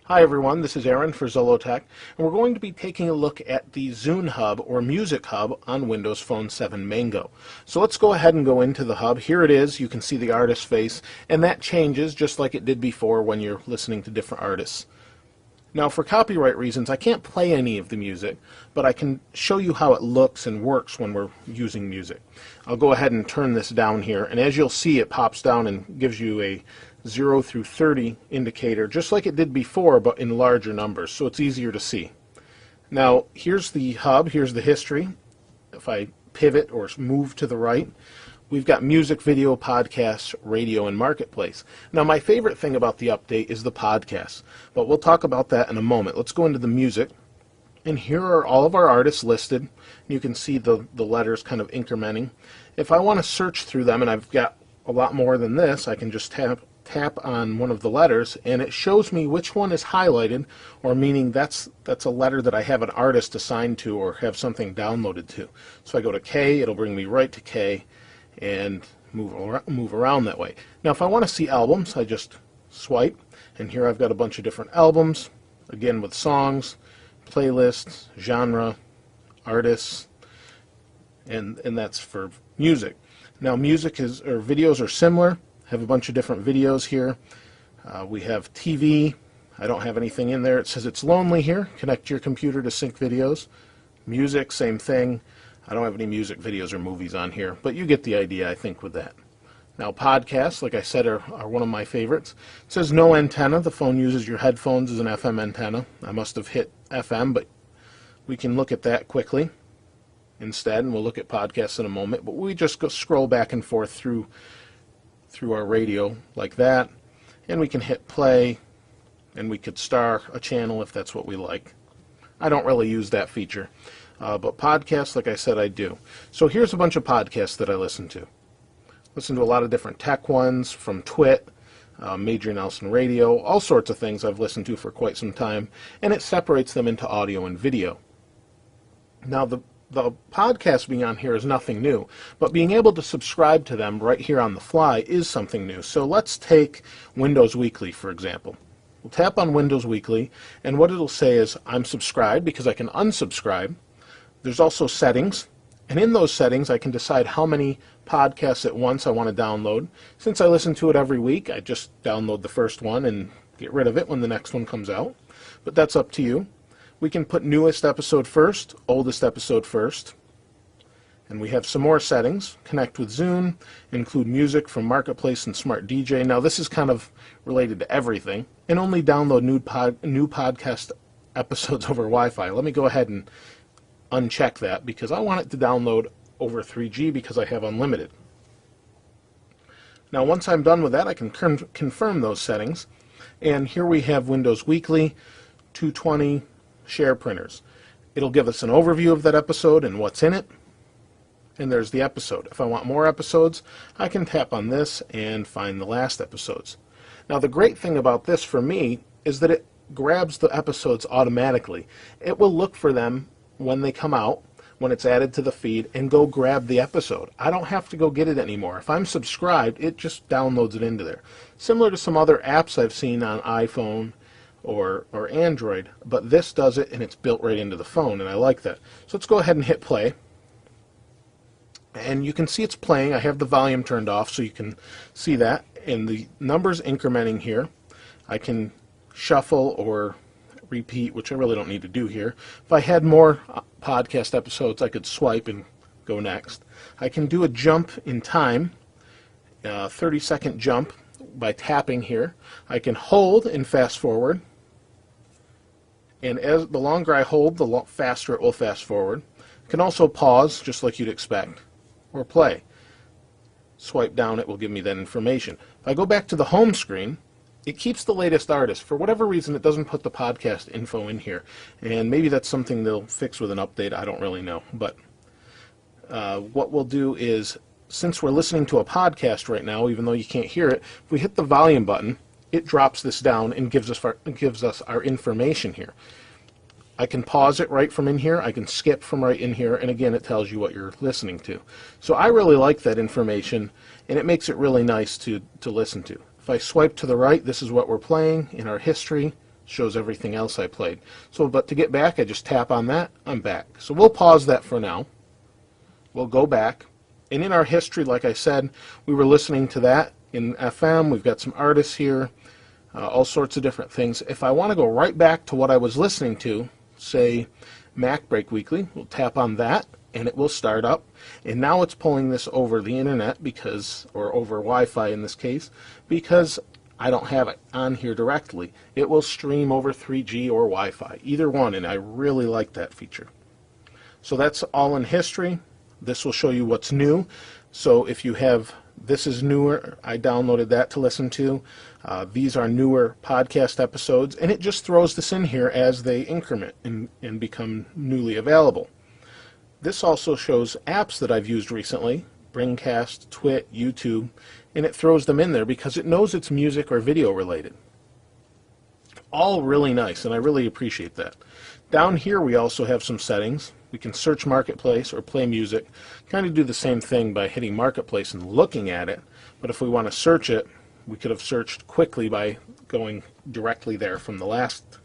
Hi everyone, this is Aaron for Zollotech, and we're going to be taking a look at the Zune Hub or Music Hub on Windows Phone 7 Mango. So let's go ahead and go into the hub. Here it is. You can see the artist face, and that changes just like it did before when you're listening to different artists. Now, for copyright reasons, I can't play any of the music, but I can show you how it looks and works when we're using music. I'll go ahead and turn this down here, and as you'll see, it pops down and gives you a 0 through 30 indicator, just like it did before, but in larger numbers, so it's easier to see. Now, here's the hub, here's the history. If I pivot or move to the right, we've got music, video, podcasts, radio, and marketplace. Now, my favorite thing about the update is the podcasts, but we'll talk about that in a moment. Let's go into the music, and here are all of our artists listed. You can see the letters kind of incrementing. If I want to search through them, and I've got a lot more than this, I can just tap on one of the letters, and it shows me which one is highlighted, or meaning that's a letter that I have an artist assigned to or have something downloaded to. So I go to K, it'll bring me right to K, and move around that way. Now, if I want to see albums, I just swipe, and here I've got a bunch of different albums, again with songs, playlists, genre, artists, and that's for music. Now, videos are similar. Have a bunch of different videos here. We have TV. I don't have anything in there. It says it's lonely here. Connect your computer to sync videos. Music, same thing. I don't have any music videos or movies on here, but you get the idea, I think, with that. Now, podcasts, like I said, are one of my favorites. It says no antenna. The phone uses your headphones as an FM antenna. I must have hit FM, but we can look at that quickly instead, and we'll look at podcasts in a moment. But we just scroll back and forth through our radio like that, and we can hit play, and we could star a channel if that's what we like. I don't really use that feature, but podcasts, like I said, I do. So here's a bunch of podcasts that I listen to. Listen to a lot of different tech ones, from Twit, Major Nelson Radio, all sorts of things I've listened to for quite some time, and it separates them into audio and video. Now, the podcast being on here is nothing new, but being able to subscribe to them right here on the fly is something new. So let's take Windows Weekly, for example. We'll tap on Windows Weekly, and what it'll say is I'm subscribed, because I can unsubscribe. There's also settings, and in those settings I can decide how many podcasts at once I want to download. Since I listen to it every week, I just download the first one and get rid of it when the next one comes out, but that's up to you. We can put newest episode first, oldest episode first. And we have some more settings. Connect with Zune, include music from Marketplace and Smart DJ. Now, this is kind of related to everything. And only download new podcast episodes over Wi-Fi. Let me go ahead and uncheck that, because I want it to download over 3G because I have unlimited. Now, once I'm done with that, I can confirm those settings. And here we have Windows Weekly, 220, share printers. It'll give us an overview of that episode and what's in it, and there's the episode. If I want more episodes, I can tap on this and find the last episodes. Now, the great thing about this for me is that it grabs the episodes automatically. It will look for them when they come out, when it's added to the feed, and go grab the episode. I don't have to go get it anymore. If I'm subscribed, it just downloads it into there. Similar to some other apps I've seen on iPhone or Android, but this does it, and it's built right into the phone, and I like that. So let's go ahead and hit play, and you can see it's playing. I have the volume turned off so you can see that, and the numbers incrementing here. I can shuffle or repeat, which I really don't need to do here. If I had more podcast episodes, I could swipe and go next. I can do a jump in time, 30-second jump by tapping here. I can hold and fast forward, and as the longer I hold, the faster it will fast forward. I can also pause, just like you'd expect, or play. Swipe down, it will give me that information. If I go back to the home screen, it keeps the latest artist. For whatever reason, it doesn't put the podcast info in here, and maybe that's something they'll fix with an update. I don't really know, but what we'll do is, since we're listening to a podcast right now, even though you can't hear it, if we hit the volume button, it drops this down and gives us our information here. I can pause it right from in here. I can skip from right in here, and again, it tells you what you're listening to. So I really like that information, and it makes it really nice to listen to. If I swipe to the right, this is what we're playing in our history, shows everything else I played. So, but to get back, I just tap on that, I'm back. So we'll pause that for now. We'll go back, and in our history, like I said, we were listening to that in FM. We've got some artists here, all sorts of different things. If I want to go right back to what I was listening to, say Mac Break Weekly, we'll tap on that, and it will start up. And now it's pulling this over the internet because, or over Wi-Fi in this case, because I don't have it on here directly. It will stream over 3G or Wi-Fi, either one, and I really like that feature. So that's all in history. This will show you what's new. So if you have, this is newer, I downloaded that to listen to. These are newer podcast episodes, and it just throws this in here as they increment and become newly available. This also shows apps that I've used recently, Bringcast, Twit, YouTube, and it throws them in there because it knows it's music or video related. All really nice, and I really appreciate that. Down here we also have some settings. We can search Marketplace or play music. Kind of do the same thing by hitting Marketplace and looking at it, but if we want to search it, we could have searched quickly by going directly there from the last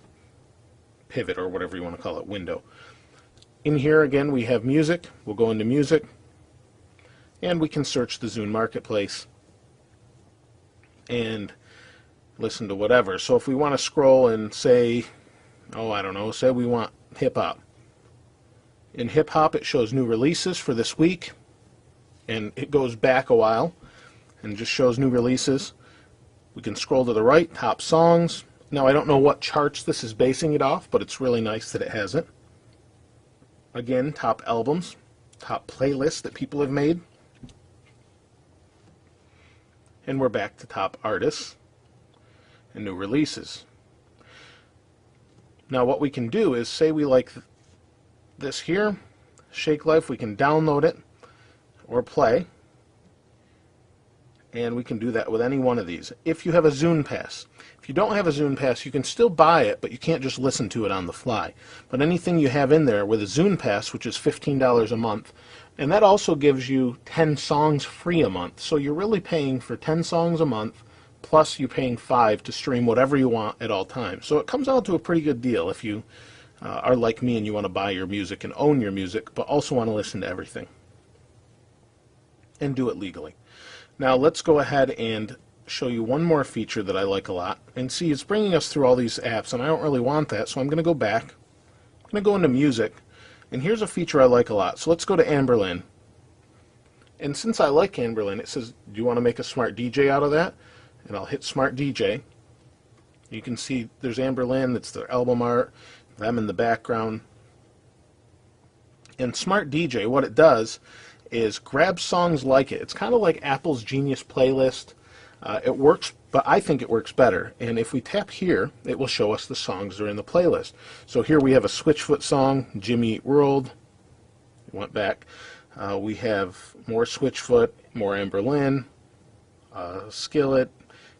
pivot, or whatever you want to call it, window. In here again we have music. We'll go into music, and we can search the Zune Marketplace and listen to whatever. So if we want to scroll and say, oh, I don't know, say we want hip-hop. In hip-hop it shows new releases for this week, and it goes back a while and just shows new releases. We can scroll to the right, top songs. Now I don't know what charts this is basing it off, but it's really nice that it has it. Again, top albums, top playlists that people have made. And we're back to top artists and new releases. Now what we can do is, say we like this here, Shake Life, we can download it or play, and we can do that with any one of these. If you have a Zune Pass. If you don't have a Zune Pass, you can still buy it, but you can't just listen to it on the fly. But anything you have in there with a Zune Pass, which is $15 a month, and that also gives you 10 songs free a month. So you're really paying for 10 songs a month, plus you're paying 5 to stream whatever you want at all times. So it comes out to a pretty good deal if you are like me and you want to buy your music and own your music, but also want to listen to everything. And do it legally. Now let's go ahead and show you one more feature that I like a lot. And see, it's bringing us through all these apps, and I don't really want that, so I'm going to go back. I'm going to go into music, and here's a feature I like a lot. So let's go to Anberlin. And since I like Anberlin, it says, do you want to make a smart DJ out of that? And I'll hit Smart DJ. You can see there's Anberlin, it's their album art, them in the background. And Smart DJ, what it does is grab songs like it. It's kind of like Apple's Genius Playlist. It works, but I think it works better. And if we tap here, it will show us the songs that are in the playlist. So here we have a Switchfoot song, Jimmy Eat World. Went back. We have more Switchfoot, more Anberlin, Skillet,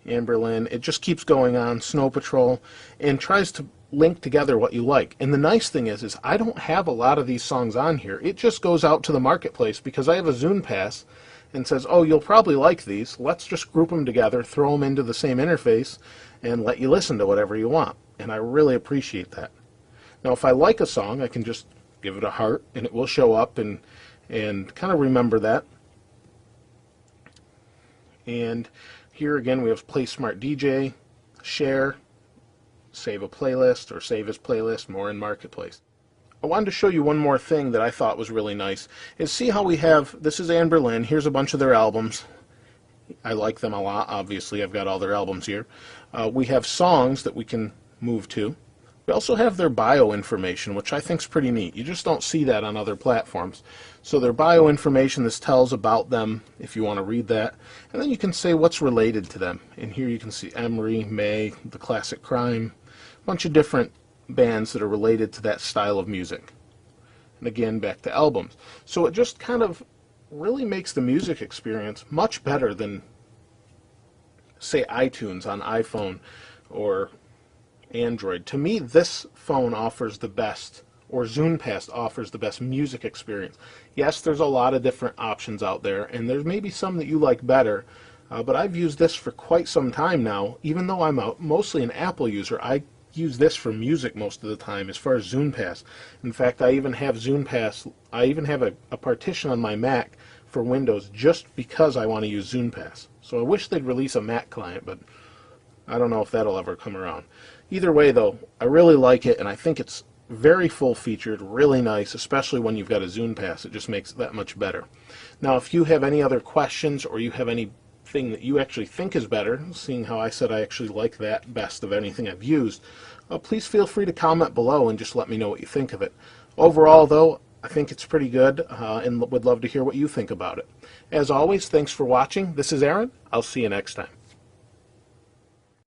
Anberlin. It just keeps going on, Snow Patrol, and tries to link together what you like. And the nice thing is I don't have a lot of these songs on here. It just goes out to the marketplace because I have a Zune Pass and says, oh, you'll probably like these. Let's just group them together, throw them into the same interface, and let you listen to whatever you want. And I really appreciate that. Now, if I like a song, I can just give it a heart, and it will show up and kind of remember that. And here again, we have Play Smart DJ, Share, Save a Playlist, or Save as Playlist, more in Marketplace. I wanted to show you one more thing that I thought was really nice, is see how we have, this is Anberlin, here's a bunch of their albums. I like them a lot, obviously, I've got all their albums here. We have songs that we can move to. We also have their bio information, which I think is pretty neat. You just don't see that on other platforms. So their bio information, this tells about them if you want to read that. And then you can say what's related to them. And here you can see Emery, May, The Classic Crime, a bunch of different bands that are related to that style of music. And again, back to albums. So it just kind of really makes the music experience much better than, say, iTunes on iPhone or Android. To me, this phone offers the best, or Zune Pass offers the best music experience. Yes, there's a lot of different options out there, and there's maybe some that you like better, but I've used this for quite some time now. Even though I'm mostly an Apple user, I use this for music most of the time as far as ZunePass. In fact, I even have a partition on my Mac for Windows just because I want to use ZunePass. So I wish they'd release a Mac client, but I don't know if that'll ever come around. Either way, though, I really like it, and I think it's very full-featured, really nice, especially when you've got a ZunePass. It just makes it that much better. Now, if you have any other questions, or you have anything that you actually think is better, seeing how I said I actually like that best of anything I've used, please feel free to comment below and just let me know what you think of it. Overall, though, I think it's pretty good, and would love to hear what you think about it. As always, thanks for watching. This is Aaron. I'll see you next time.